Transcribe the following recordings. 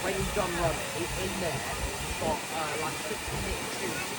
When you've done run in there, you've got like 60 minutes.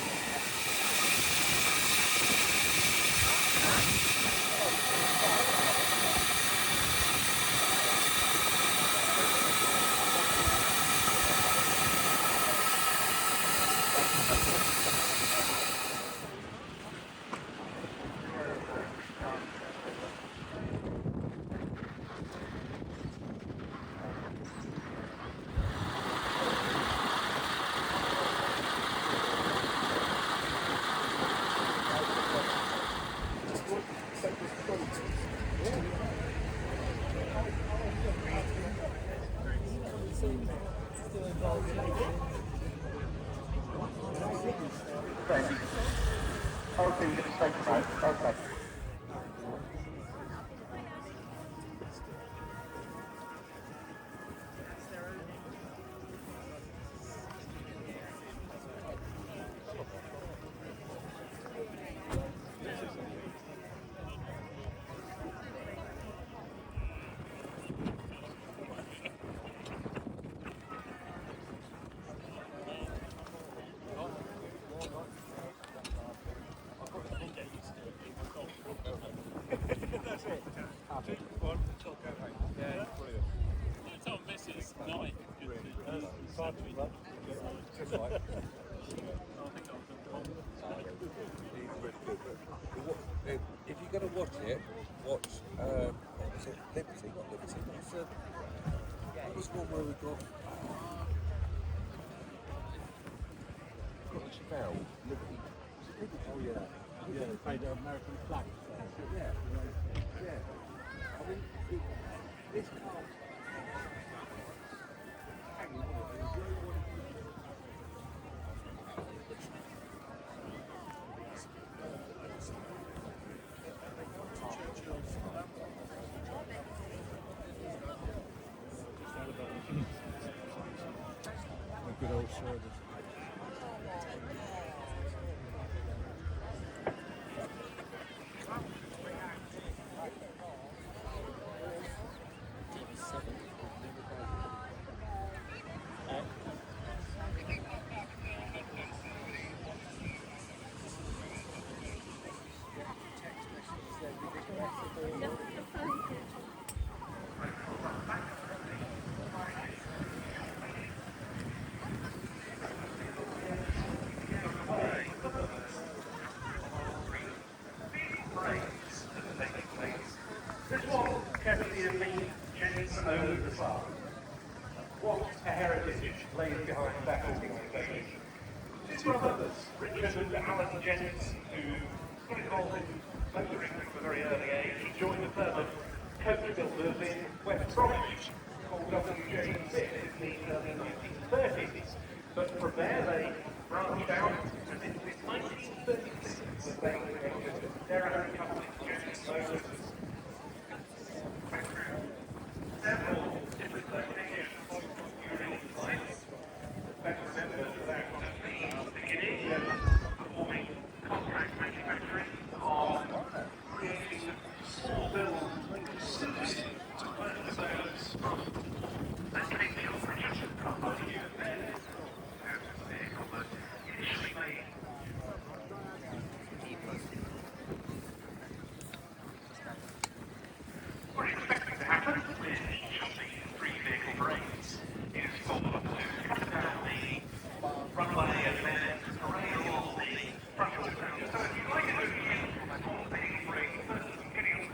If you're going to watch it, watch is it Liberty? Not Liberty. What was one where we got the spell? Liberty. Oh yeah. Yeah, they played the American flag. Yeah. Yeah. I mean, this car. Good old service. What a heritage lays behind that organisation. It's one of others, Richard and Alan Jennings, who got involved in motoring from a very early age. He joined the firm of coach builders in West Bromwich called WJ Pitt in the early 1930s. But from there they branched out, and in 1936 that they created their own company, Motors. Several different locations during its life. Best remembered that at the beginning of performing contract manufacturing of creating small build suits to work with those from the Cape production company then out of the vehicle that initially made. What are you expecting to happen with each of the three vehicle brains is for them to cut down the runway and then parade all the frontal sound. So if you like it over here, for the vehicle brain first, getting on.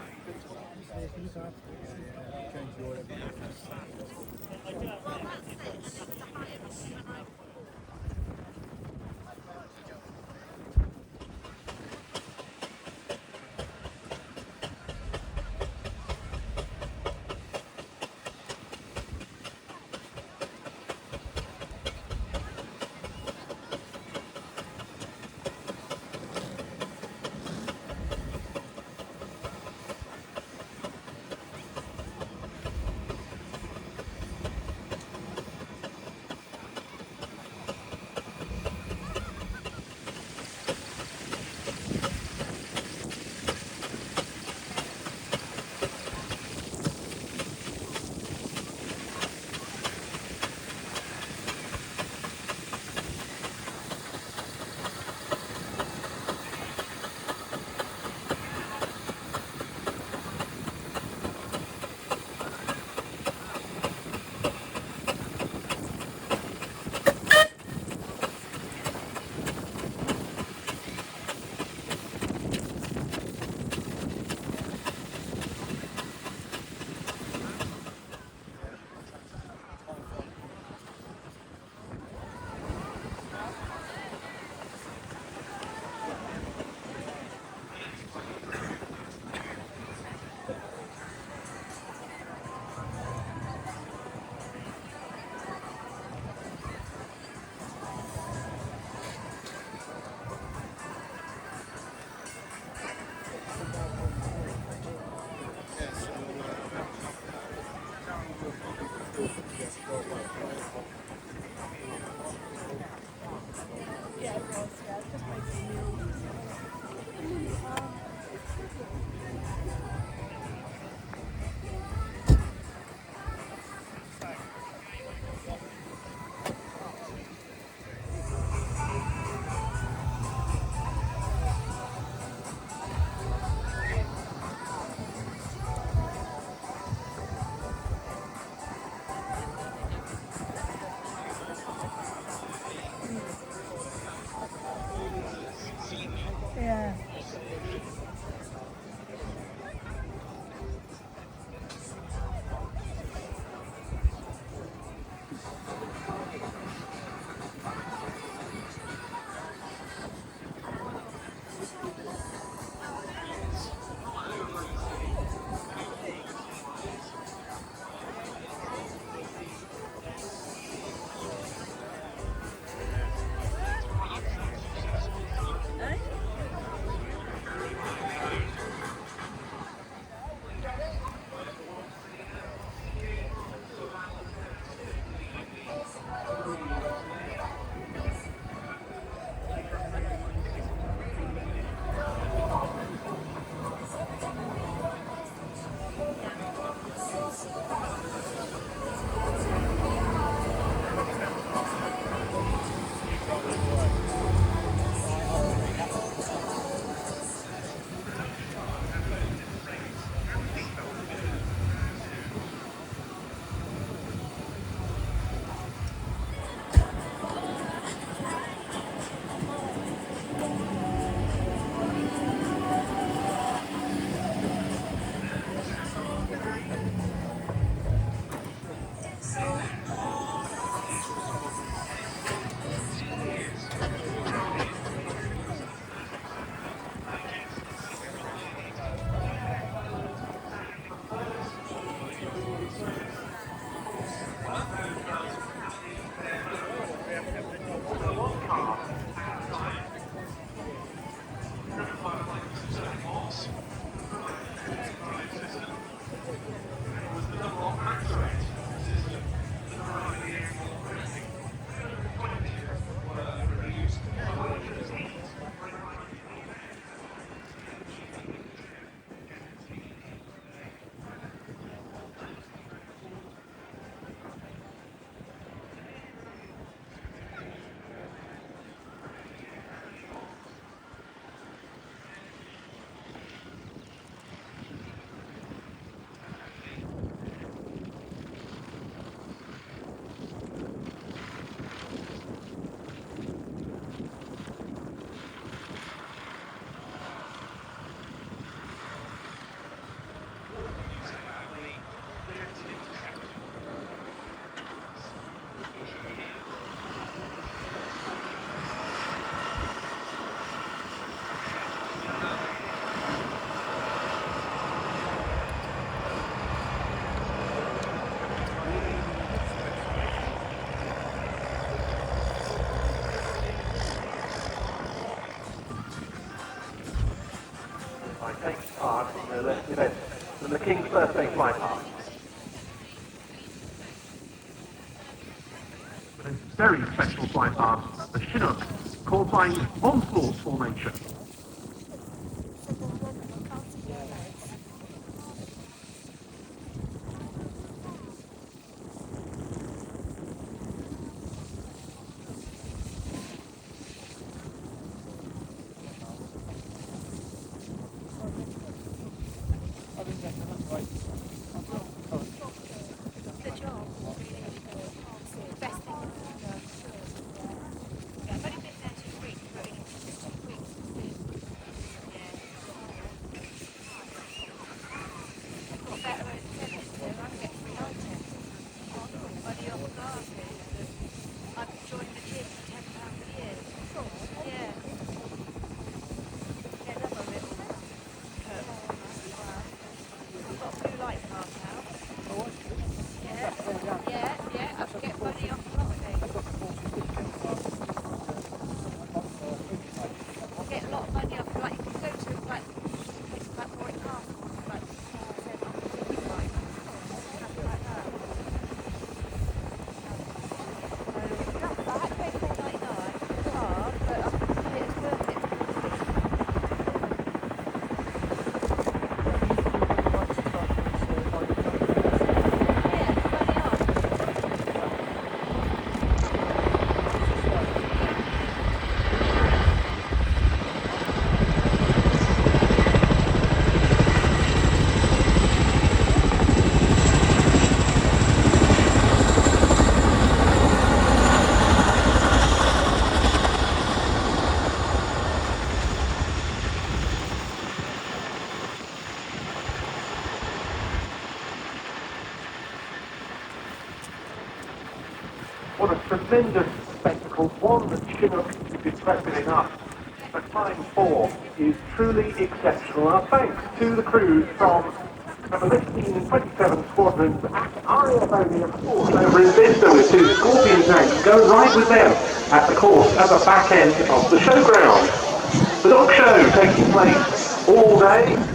Take part in the event from the King's Birthday Flypast. With a very special flypast, the Chinook, callsign ONSLAUGHT formation. What a tremendous spectacle. One, the Chinook is impressive enough, but Time 4 is truly exceptional. Our thanks to the crews from number 15 and 27 squadrons at RAF Odiham over in Vista with two Scorpion tanks. Go right with them at the course at the back end of the showground. The dog show taking place all day.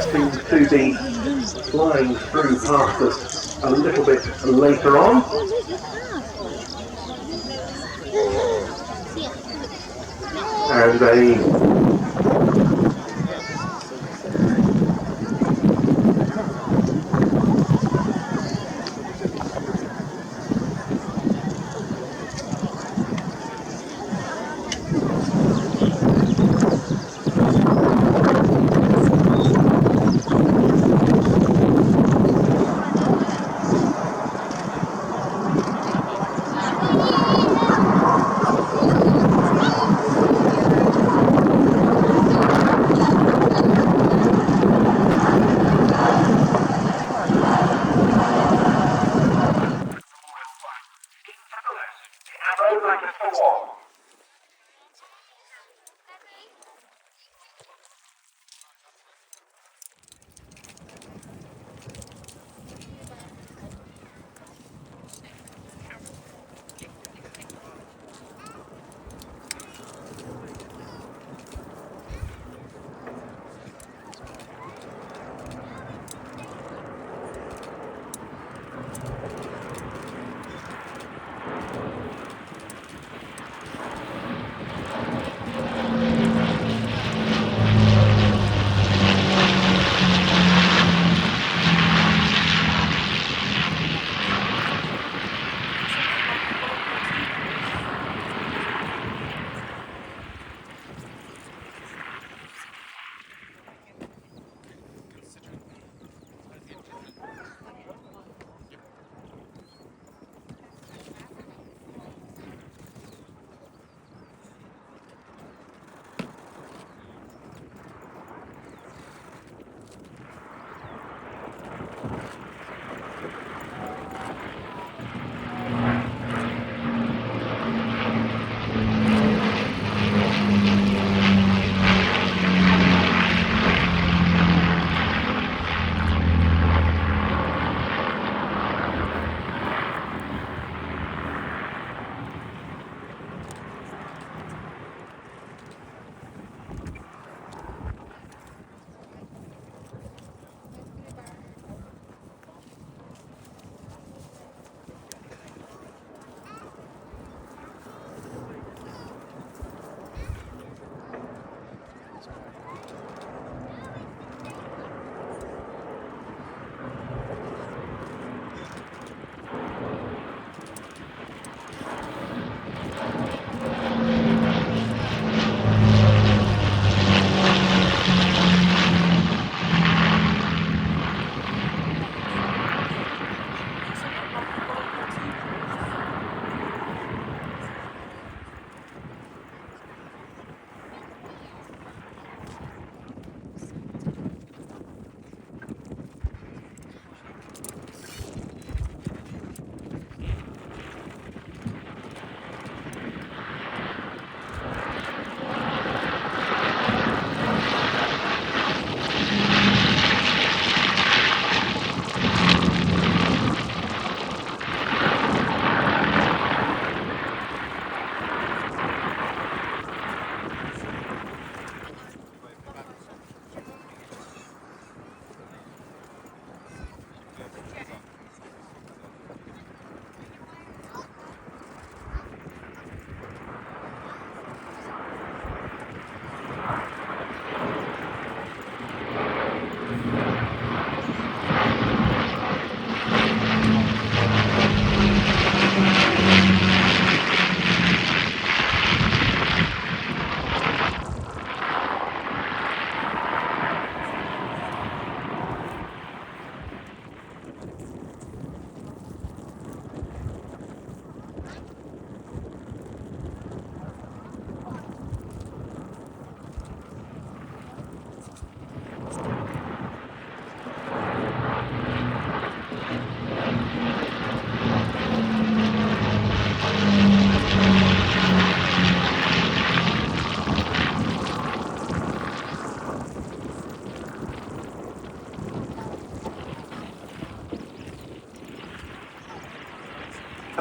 seems to be flying through past us a little bit later on. And a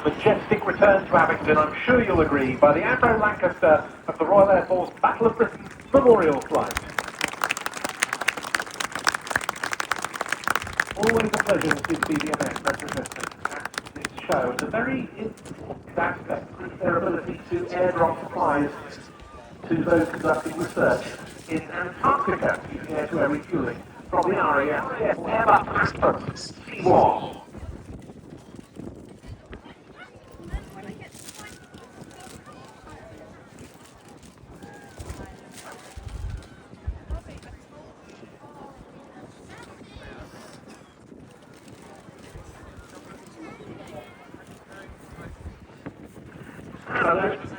majestic return to Abingdon, I'm sure you'll agree, by the Abingdon Lancaster of the Royal Air Force Battle of Britain Memorial Flight. always a pleasure to see the BBMF represented at this show. And a very important aspect is their ability to airdrop supplies to those conducting research in Antarctica using air-to-air refueling from the RAF Airbus C-1.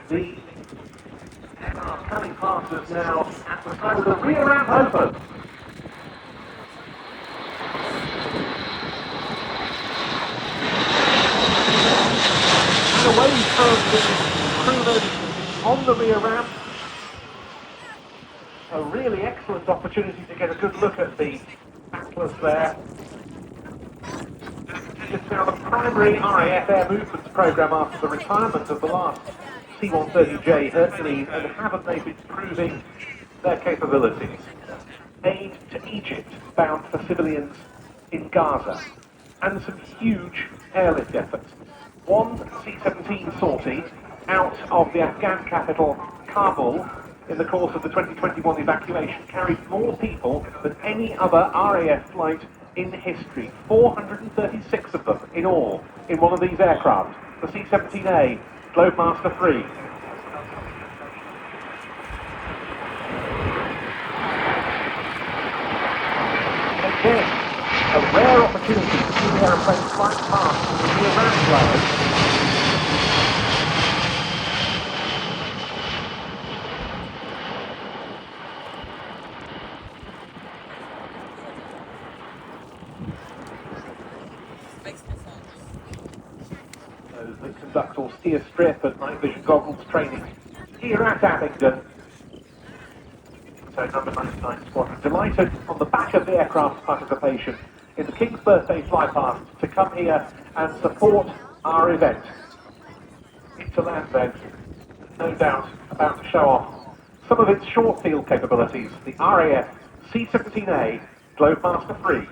The aircraft coming past us now at the side of the rear ramp open. And away from the crew loading on the rear ramp. A really excellent opportunity to get a good look at the Atlas there. It's now the primary RAF Air Movements programme after the retirement of the last C-130J Hercules, and haven't they been proving their capabilities? Aid to Egypt bound for civilians in Gaza, and some huge airlift efforts. One C-17 sortie out of the Afghan capital, Kabul, in the course of the 2021 evacuation carried more people than any other RAF flight in history. 436 of them in all in one of these aircraft, the C-17A Globemaster III. Again, a rare opportunity to see the aeroplane flying past the ramp flags. Those that conduct or steer strip and night vision goggles training here at Abingdon. So number 99 Squadron delighted on the back of the aircraft's participation in the King's Birthday Flypast to come here and support our event. Into land then, no doubt about to show off some of its short field capabilities, the RAF C-17A Globemaster III.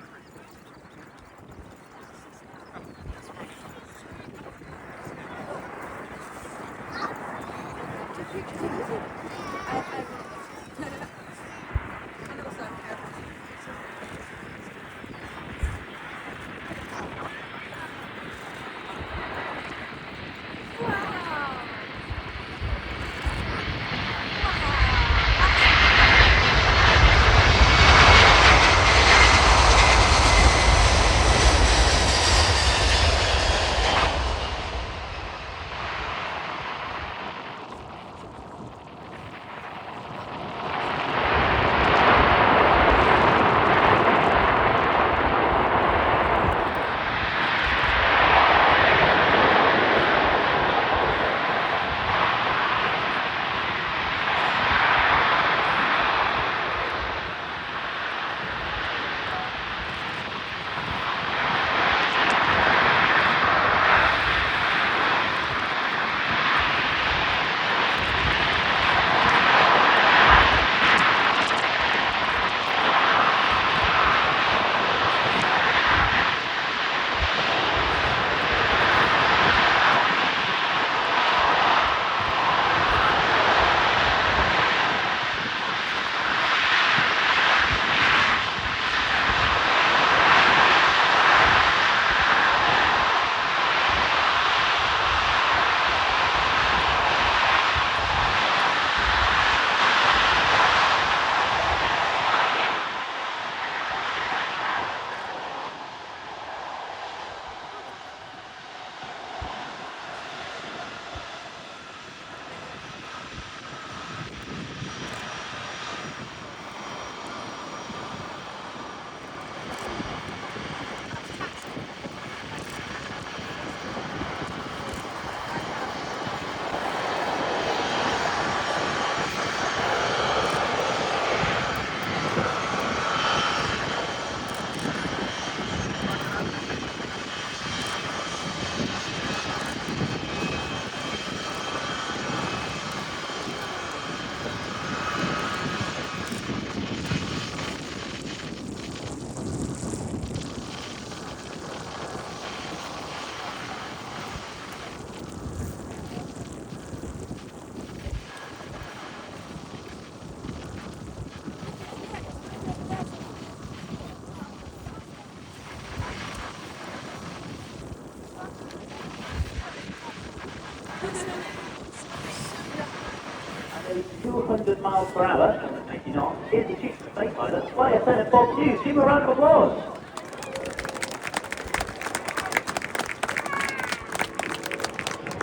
approximately 200 miles per hour, 180 knots, is the Tutor Display pilot, Flight Lieutenant Bob Hughes. Give him a round of applause.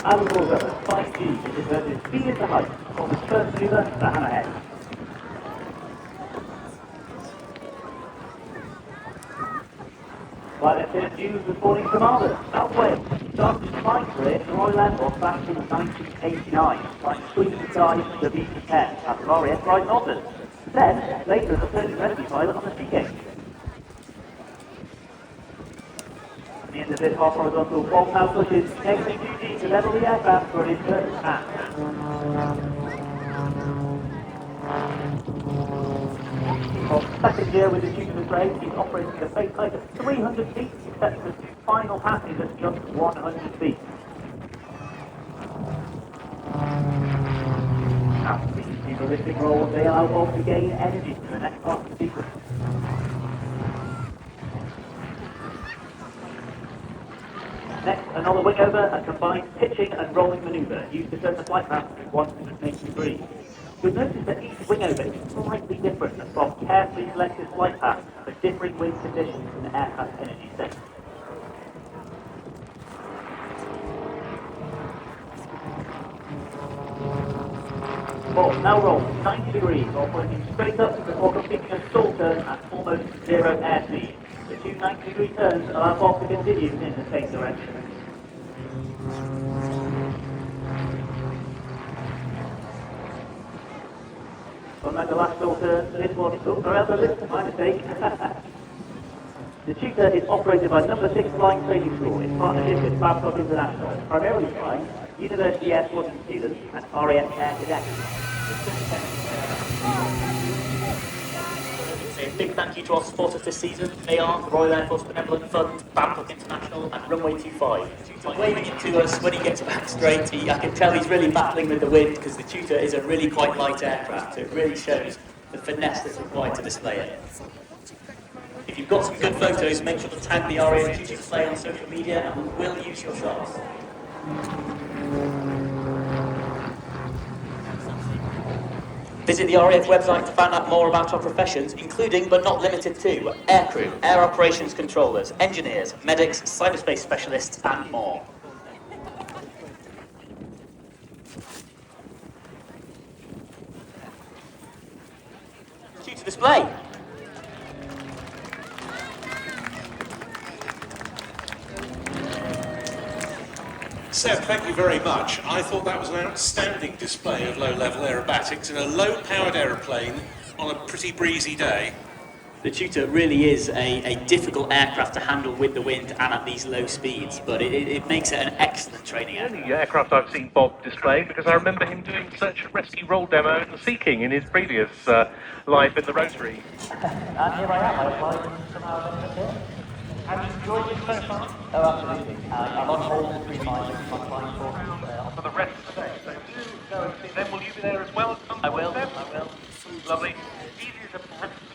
As a full government, 5G is inverted speed into height, on the first maneuver, the hammerhead. Flight Lieutenant Hughes was born in Carmarthen, South Wales. He started his flying career in the Royal Air Force back in 1989, flying between the skies the VP-10 at the RAF Brize Norton. Then, later as a search and rescue pilot on the Sea King. At the end of this half horizontal fault now pushes, takes in duty to level the aircraft for an inverted path. Of second year with the Tutor Display, he's operating at a base height of 300 feet, except for two final passes at just 100 feet. After these ballistic rolls, they allow Bob to gain energy to the next part of the sequence. Next, another wing over, a combined pitching and rolling manoeuvre used to turn the flight path to 180 degrees. You'll notice that each wing over is slightly different and from carefully selected flight paths for differing wind conditions and aircraft energy states. Bob now rolls 90 degrees while pointing straight up before completing a stall turn at almost zero airspeed. The two 90-degree turns allow Bob to continue in the same direction. Unlike the last stall turn, this one, my mistake. The Tutor is operated by number 6 Flying Training School in partnership with Babcock International, primarily flying University Air Squadron students and RAF Air Cadets. A big thank you to our supporters this season. They are the Royal Air Force Benevolent Fund, Babcock International and Runway 25. Tutor waving it to us when he gets back straight. I can tell he's really battling with the wind because the Tutor is a really quite light aircraft, so it really shows the finesse that's required to display it. If you've got some good photos, make sure to tag the RAF Tutor Display on social media and we will use your shots. Visit the RAF website to find out more about our professions, including but not limited to aircrew, air operations controllers, engineers, medics, cyberspace specialists and more. Tutor Display. Seb, thank you very much. I thought that was an outstanding display of low-level aerobatics in a low-powered aeroplane on a pretty breezy day. The Tutor really is a difficult aircraft to handle with the wind and at these low speeds, but it makes it an excellent training aircraft. The aircraft I've seen Bob display, because I remember him doing search and rescue roll demo in the Sea King in his previous life in the Rotary. And here I am, I applied somehow. Have you enjoyed it so far? Oh, absolutely. I'm on hold in 3 miles. I'm flying For the rest of the day, so do go and see them. Will you be there as well at some point? I will. Lovely. Easy to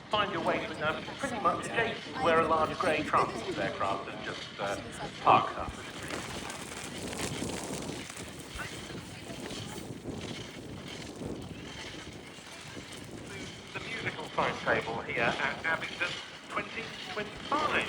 find your way to now. It's pretty much adjacent where a large grey transport aircraft has just parked up. The musical timetable here at Abingdon 2025.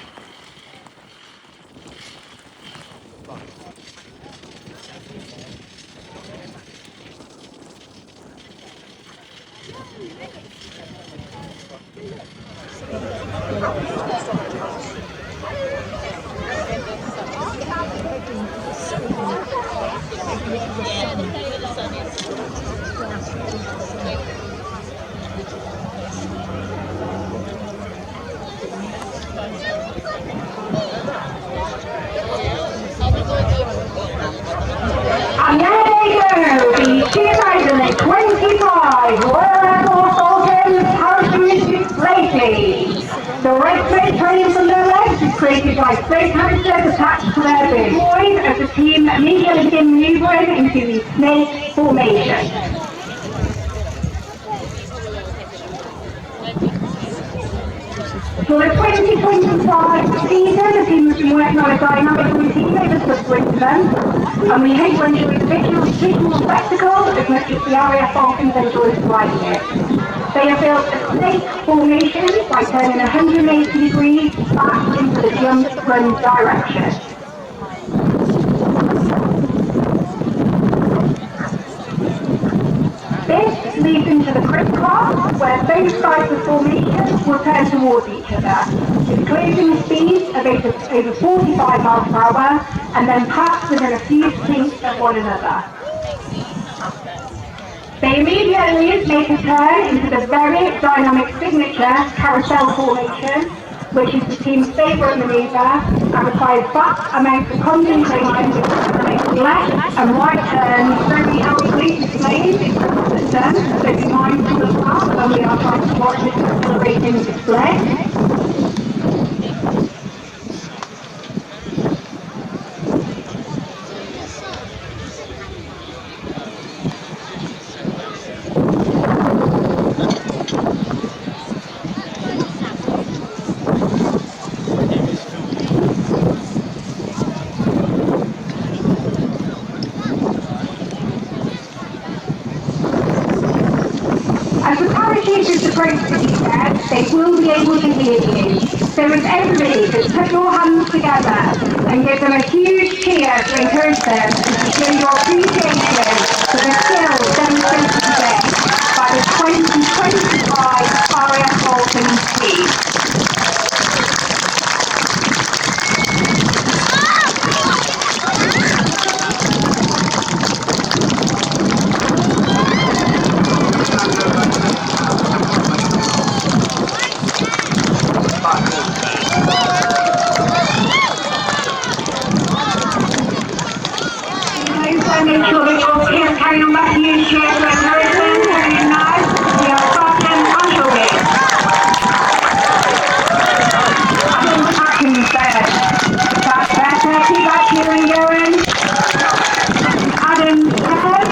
And there they go, the 2025 Royal Air Force Odiham Parachute Display Team. The race training from their legs is created by straight hamsters attached to their boom. Boys as the team immediately begin maneuvering into the snake formation. For the 2025 season, the team has been working on a dynamic routine over subwinter, and we hope to enjoy the visual spectacle as much as the RAF Falcons enjoy flying it. They have built a snake formation by turning 180 degrees back into the jump run direction. This leads into the crisscross, where both sides of the formation will turn towards each other, with closing speeds of over 45 miles per hour, and then pass within a few feet of one another. They immediately make a turn into the very dynamic signature carousel formation, which is the team's favourite manoeuvre and requires vast amounts of concentration with left and right turns very elegantly displayed in the system, so be mindful of that when we are trying to watch this accelerating display. They will be able to hear you. So as everybody, just put your hands together and give them a huge cheer to encourage them and to show your appreciation for the skills demonstrated today by the 2025 RAF Falcons team. Make sure that your kids carry on back to you and share to encourage them. And now, we are starting Anthony. Atkins there. That's better. Keep that cheering going. Adam Pepper.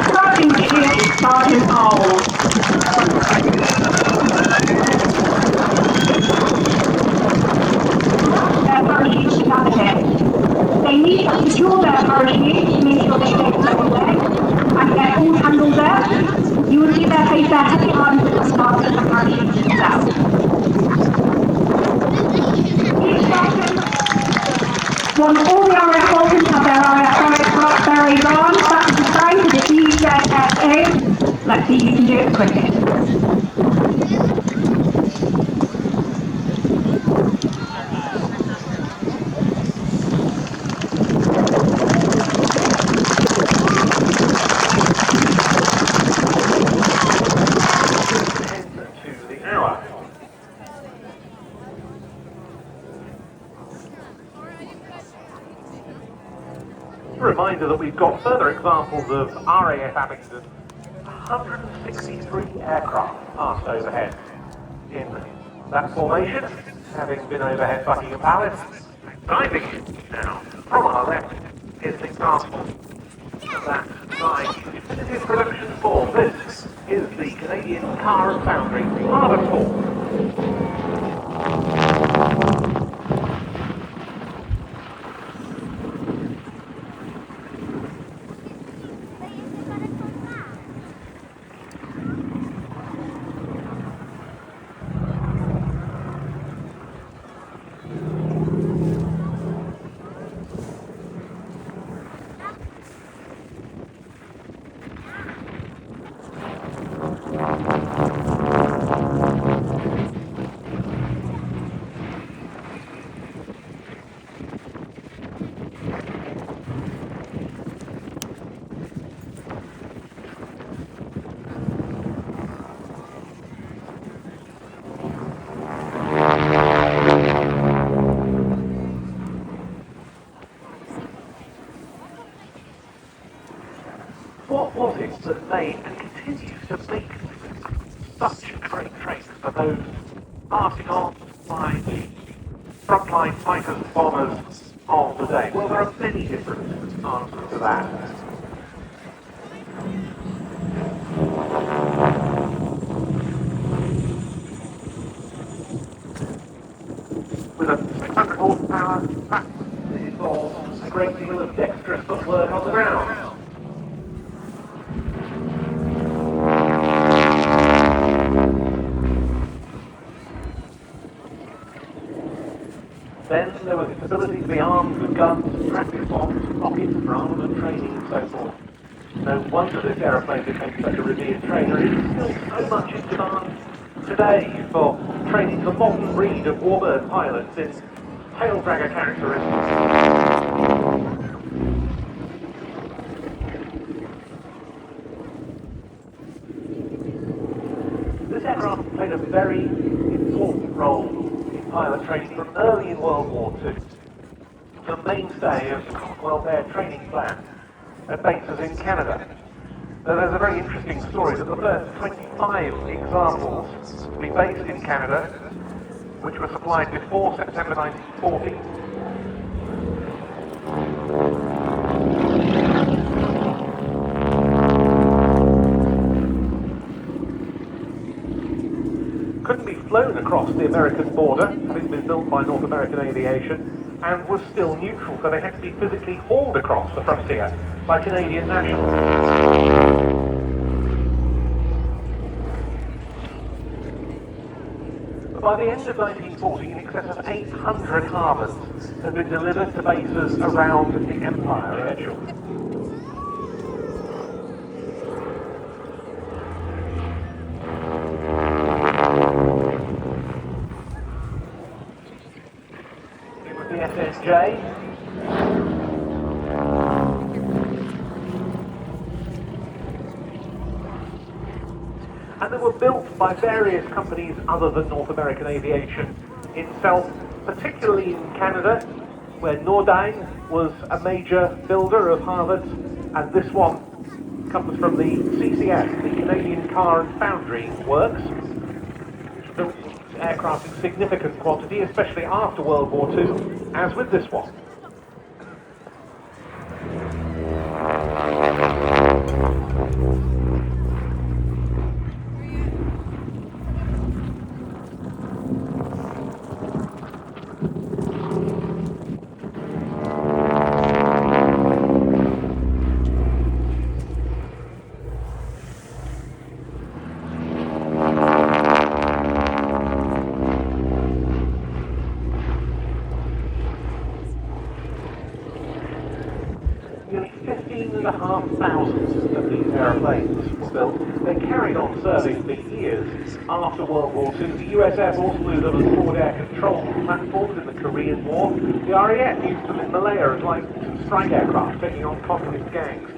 Starting Chinook, Sergeant Old. Their parachute status. They need to secure their parachute to make sure they stay connected and get all handled up. You will see their face their heavy arms at the start of the parachute itself. Once all the RAF Falcons have their RAF berries on, that is the time to defuse their SA. Let's see who can do it quickest. Reminder that we've got further examples of RAF Abingdon 163 aircraft passed overhead in that formation, having been overhead Buckingham Palace. Diving now from our left is an example of that flying definitive production form. This is the Canadian Car and Foundry Harbour form. What was it that made and continues to make such a great trace for those passing on flying frontline fighters and bombers of the day? Well, there are many different answers to that. to be armed with guns, practice bombs, rockets for armament training and so forth. No wonder this aeroplane became such a revered trainer. It is still so much in demand today for training the modern breed of warbird pilots in tail dragger characteristics. This aircraft played a very important role in pilot training from early in World War II. The mainstay of the Commonwealth Air Training Plan at bases in Canada. Now, there's a very interesting story that the first 25 examples to be based in Canada, which were supplied before September 1940, couldn't be flown across the American border, having been built by North American Aviation, and was still neutral, so they had to be physically hauled across the frontier by Canadian nationals. But by the end of 1940, in excess of 800 harbours had been delivered to bases around the Empire Airshow. SSJ. And they were built by various companies other than North American Aviation itself, particularly in Canada, where Nordyne was a major builder of Harvards, and this one comes from the CCS, the Canadian Car and Foundry Works, which built aircraft in significant quantity, especially after World War II, as with this one. Of these aeroplanes were built. They carried on serving for years after World War II. The US Air Force flew them as forward air control platforms in the Korean War. The RAF used them in Malaya as light strike aircraft, taking on communist gangs.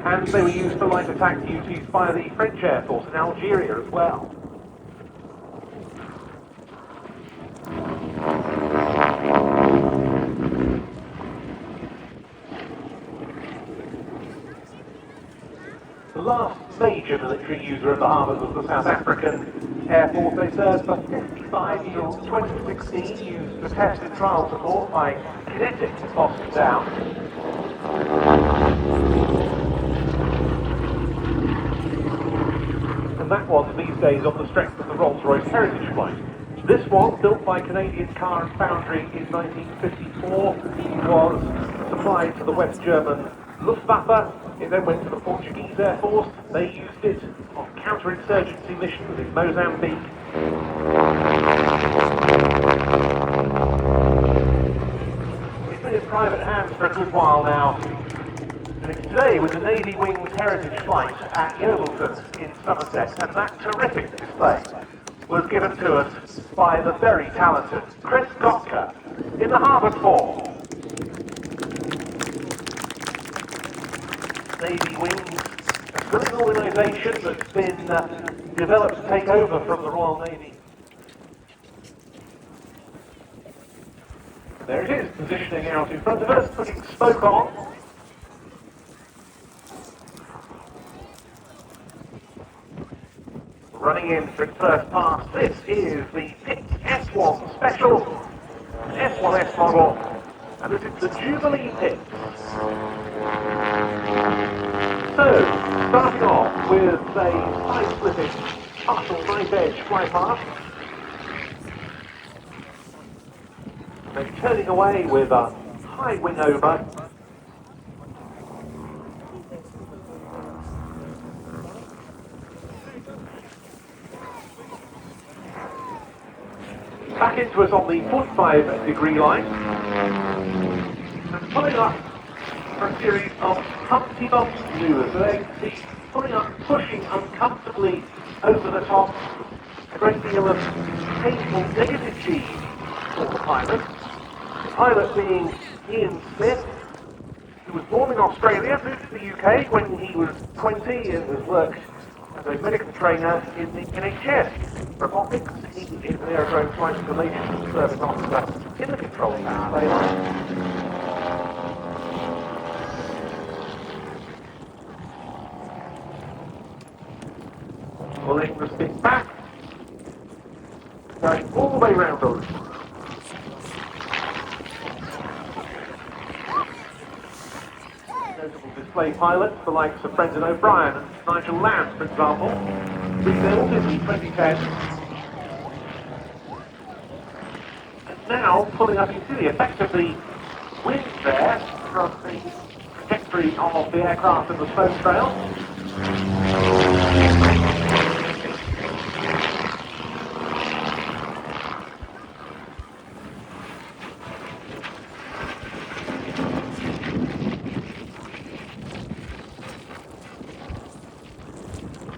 And they were used for light attack duties by the French Air Force in Algeria as well. The last major military user of the Harvard was the South African Air Force. They served for 55 years. 2016 used for test and trial support by kinetic Boston down. And that was these days on the strength of the Rolls-Royce Heritage flight. This one, built by Canadian Car and Foundry in 1954, was supplied to the West German Luftwaffe. It then went to the Portuguese Air Force. They used it on counterinsurgency missions in Mozambique. It's been in private hands for a good while now. And it's today with the Navy Wings Heritage Flight at Yeovilton in Somerset, and that terrific display was given to us by the very talented Chris Gotka in the Harvard 4. Navy Wings, a brilliant organisation that's been developed to take over from the Royal Navy. There it is, positioning out in front of us, putting smoke on. Running in for its first pass, this is the Pitts S1 Special, S1S model, and this is the Jubilee Pitts. So, starting off with a side-splitting partial knife-edge flypast, then turning away with a high wing over, back into us on the 45 degree line. pulling up for a series of Humpty Dumpty maneuvers. So there you can see pulling up, pushing uncomfortably over the top, a great deal of painful negative G for the pilot. The pilot being Ian Smith, who was born in Australia, moved to the UK when he was 20 and has worked as a medical trainer in the NHS. Robotics, he is an aerodrome flight simulation service officer in the control tower. Pulling the stick back, going all the way round the loop. Notable display pilots, the likes of Brendan O'Brien and Nigel Land, for example, rebuilt in the 2010. And now pulling up, you can see the effect of the wind there from the trajectory of the aircraft and the smoke trail.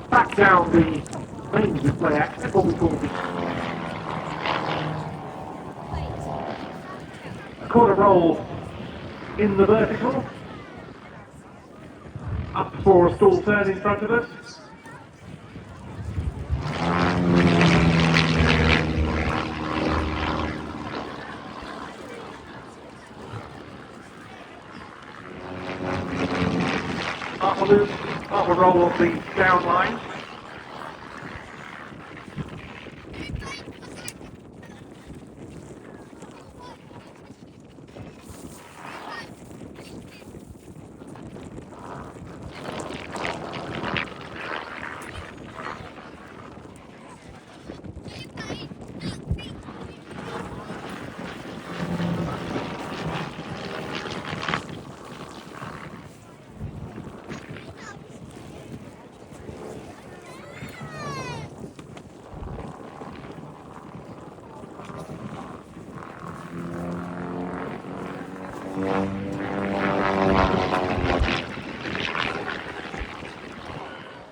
Back down the main display axis, what we call the quarter roll in the vertical, up for a stall turn in front of us. Up a roll of the down line.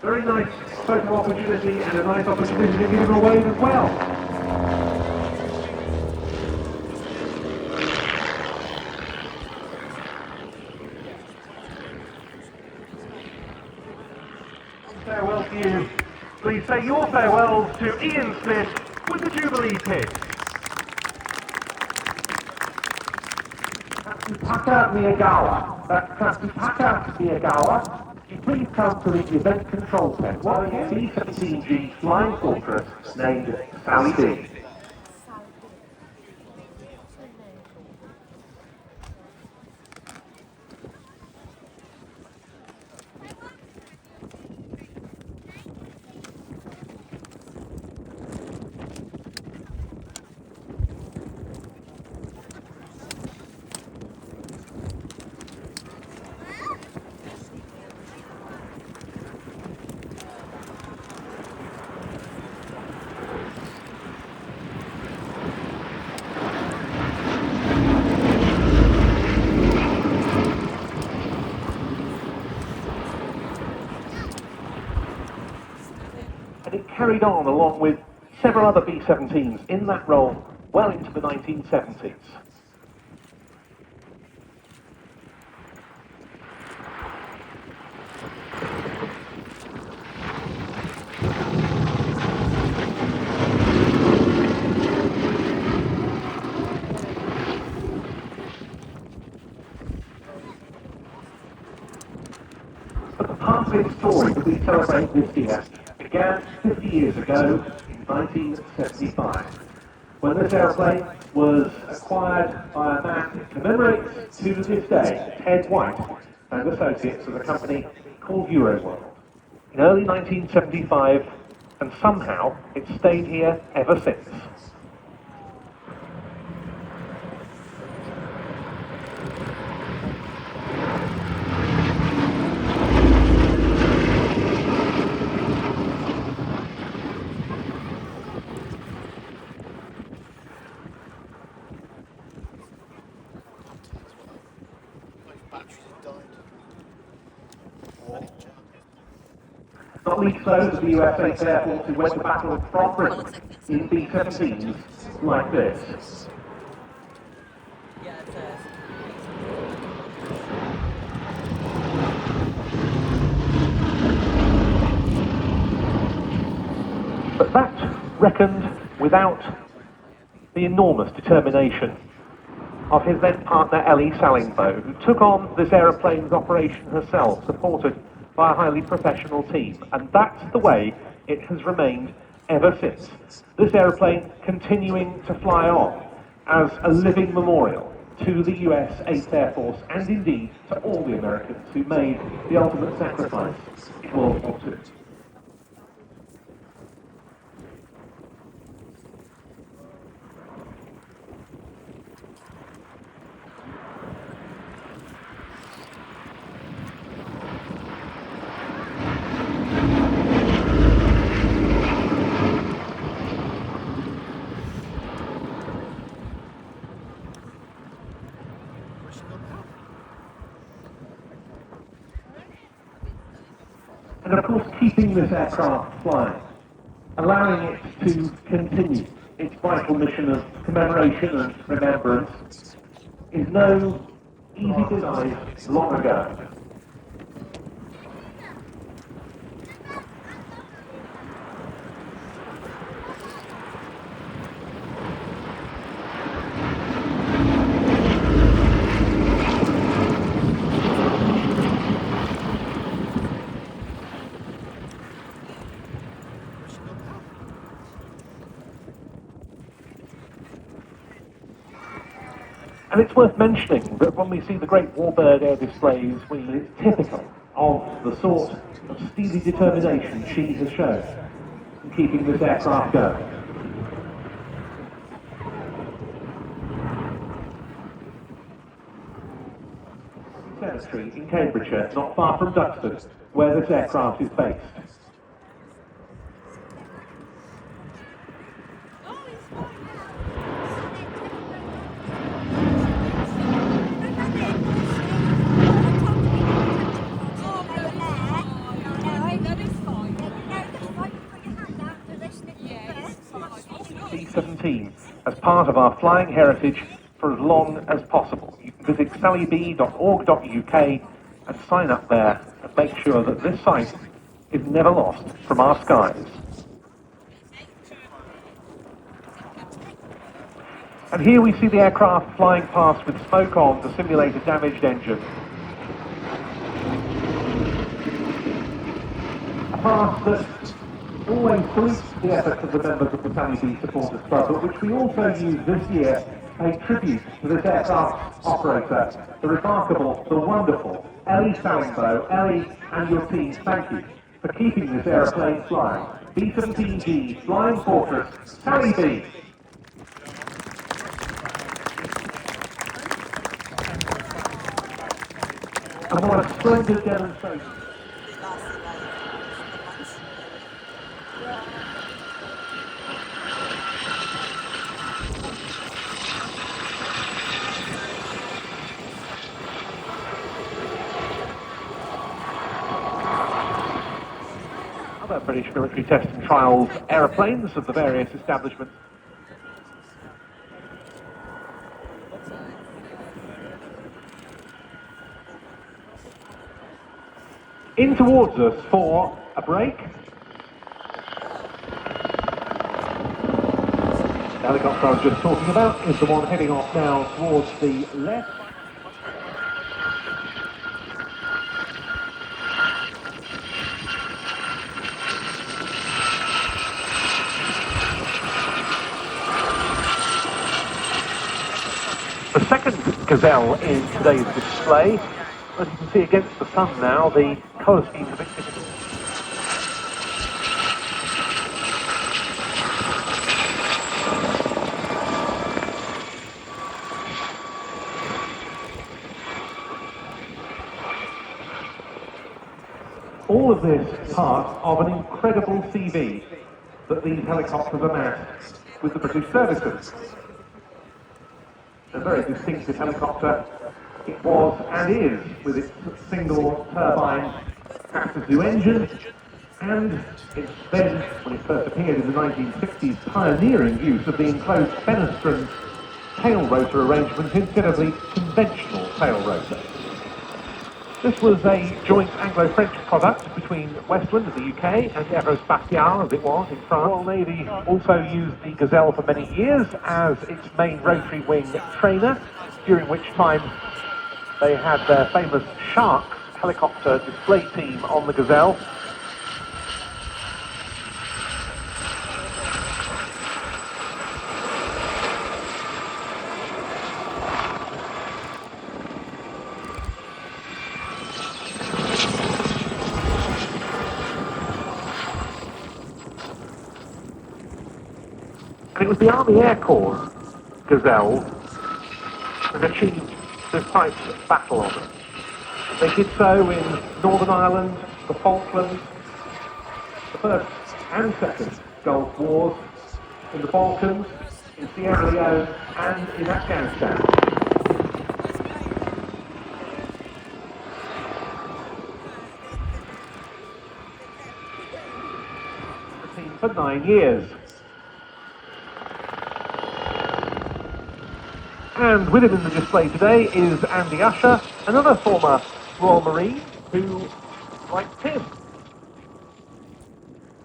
Very nice photo opportunity and a nice opportunity to give him a wave as well. Farewell to you. Please say your farewells to Ian Smith with the Jubilee Pitts. Tatsupaka Miyagawa. That's Tatsupaka Miyagawa. Please come to the event control tent while the C-17G Flying Fortress named Sally D. Carried on along with several other B-17s in that role well into the 1970s. But the passing story that we celebrate this year began 50 years ago in 1975, when this airplane was acquired by a man who commemorates to this day Ted White and Associates of a company called Euroworld. In early 1975, and somehow it's stayed here ever since. weeks though to the US 8th Air Force who went to battle from Britain in B-17s like this. Yeah, it says. But that reckoned without the enormous determination of his then partner Ellie Sallingbow, who took on this aeroplane's operation herself, supported by a highly professional team. And that's the way it has remained ever since. This aeroplane continuing to fly on as a living memorial to the US 8th Air Force and indeed to all the Americans who made the ultimate sacrifice in World War II. And of course, keeping this aircraft flying, allowing it to continue its vital mission of commemoration and remembrance, is no easy device long ago. And it's worth mentioning that when we see the great Warbird air displays, it's typical of the sort of steely determination she has shown in keeping this aircraft going. Cemetery in Cambridgeshire, not far from Duxford, where this aircraft is based. C-17 as part of our flying heritage for as long as possible. You can visit sallyb.org.uk and sign up there and make sure that this site is never lost from our skies. And here we see the aircraft flying past with smoke on to simulate a damaged engine. A pass that always salutes the efforts of the members of the Sally B Supporters Club, but which we also use this year to pay tribute to this aircraft operator, the remarkable, the wonderful Ellie Sallingbow. Ellie and your team, thank you for keeping this aeroplane flying. B-17G, Flying Fortress, Sally B. And what a splendid demonstration. Other British military test and trials aeroplanes of the various establishments. In towards us for a break. The helicopter I was just talking about is the one heading off now towards the left. The second Gazelle in today's display. As you can see against the sun now, the colour scheme's a bit difficult. All of this part of an incredible CV that these helicopters amassed with the British services. A very distinctive helicopter it was and is, with its single turbine Atlas engine And it's then, when it first appeared in the 1960s, pioneering use of the enclosed fenestrine tail rotor arrangement instead of the conventional tail rotor. This was a joint Anglo-French product between Westland of the UK and Aerospatiale, as it was in France. The Royal Navy also used the Gazelle for many years as its main rotary wing trainer, during which time they had their famous Sharks helicopter display team on the Gazelle. And it was the Army Air Corps Gazelle that achieved this type of battle honour. They did so in Northern Ireland, the Falklands, the First and Second Gulf Wars, in the Balkans, in Sierra Leone and in Afghanistan. For 9 years. And with him in the display today is Andy Usher, another former Royal Marine who, like Tim,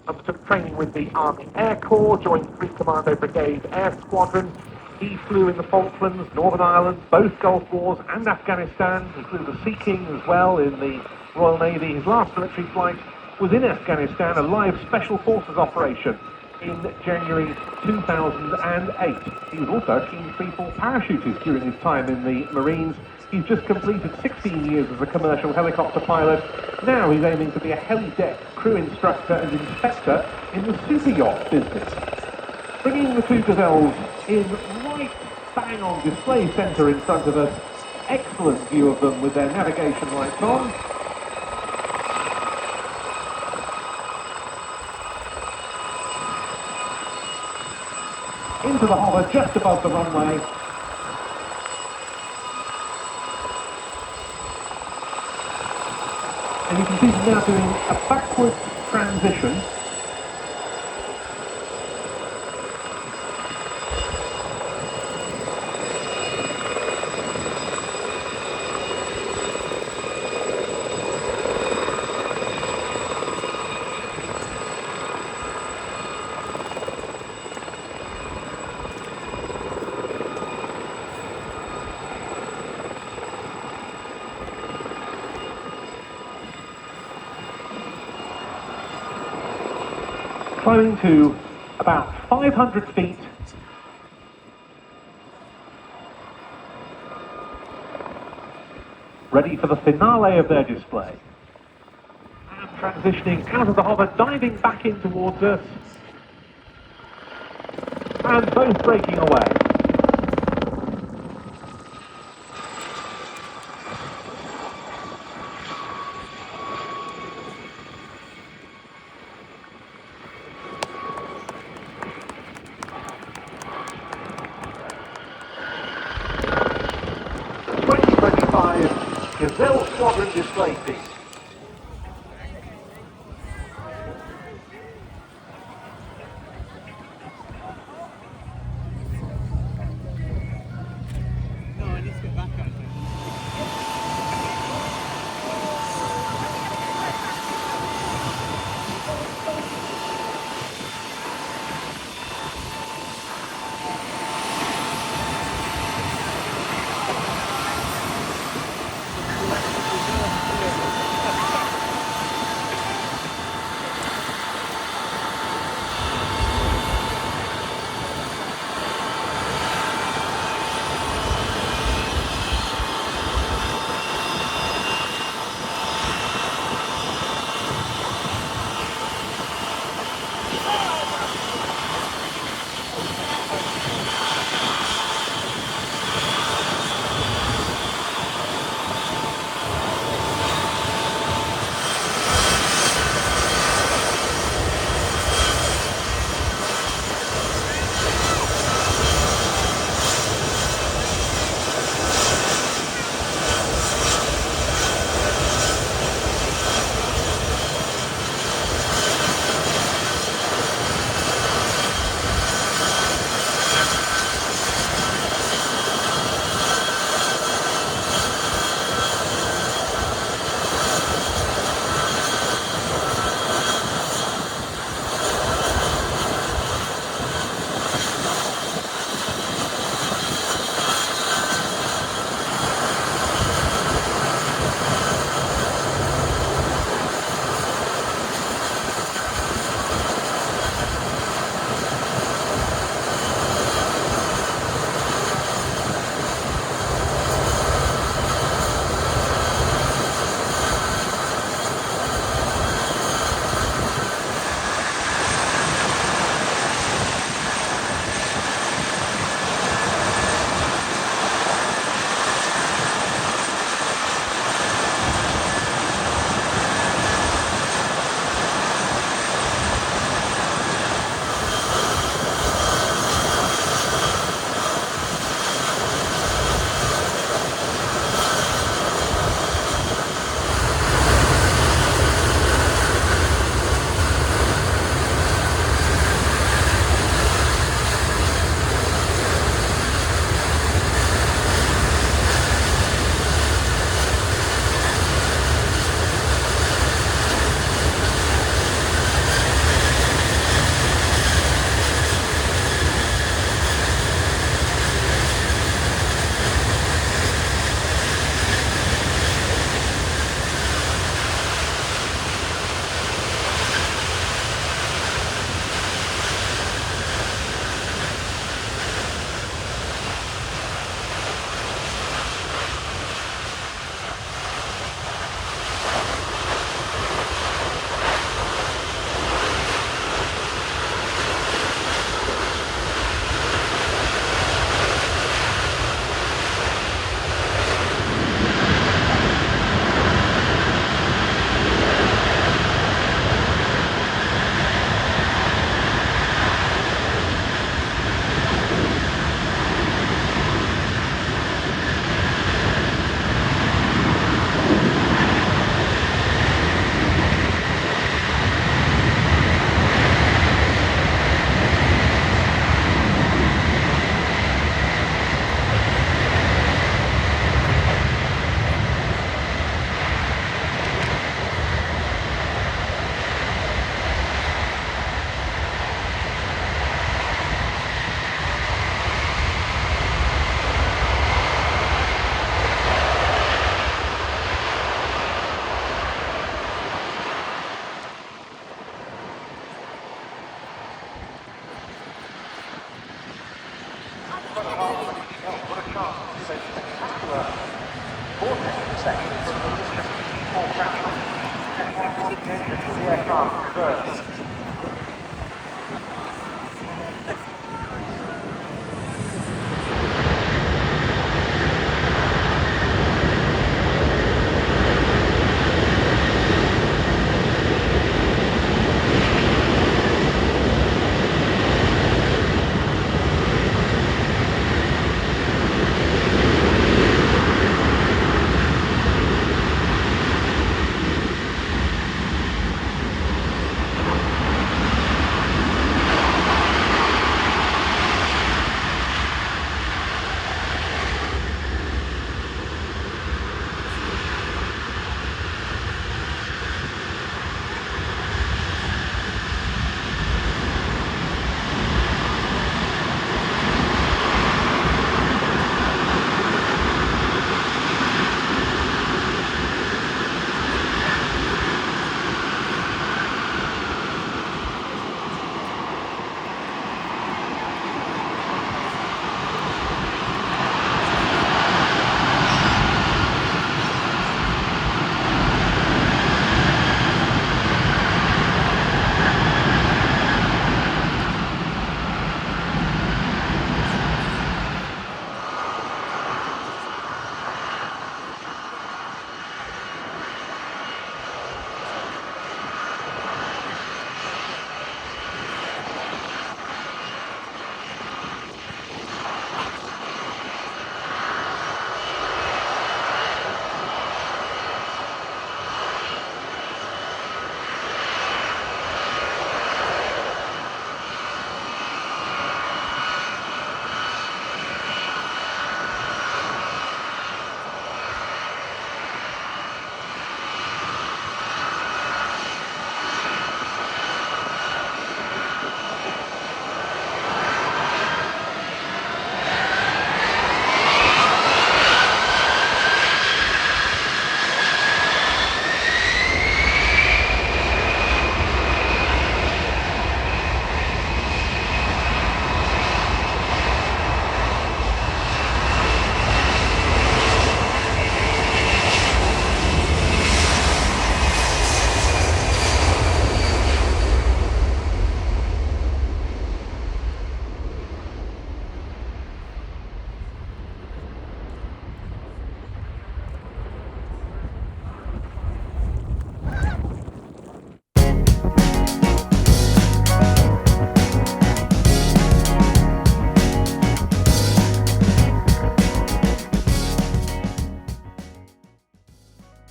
undertook training with the Army Air Corps, joined 3 Commando Brigade Air Squadron. He flew in the Falklands, Northern Ireland, both Gulf Wars and Afghanistan. He flew the Sea King as well in the Royal Navy. His last military flight was in Afghanistan, a live Special Forces operation in January 2008. He was also a keen freefall parachutist during his time in the Marines. He's just completed 16 years as a commercial helicopter pilot. Now he's aiming to be a heli-deck crew instructor and inspector in the super yacht business. Bringing the 2 Gazelles in right bang on display centre in front of us. Excellent view of them with their navigation lights on. Into the hover just above the runway. And you can see them now doing a backward transition. Climbing to about 500 feet. Ready for the finale of their display. And transitioning out of the hover, diving back in towards us. And both breaking away. Gazelle Squadron display team.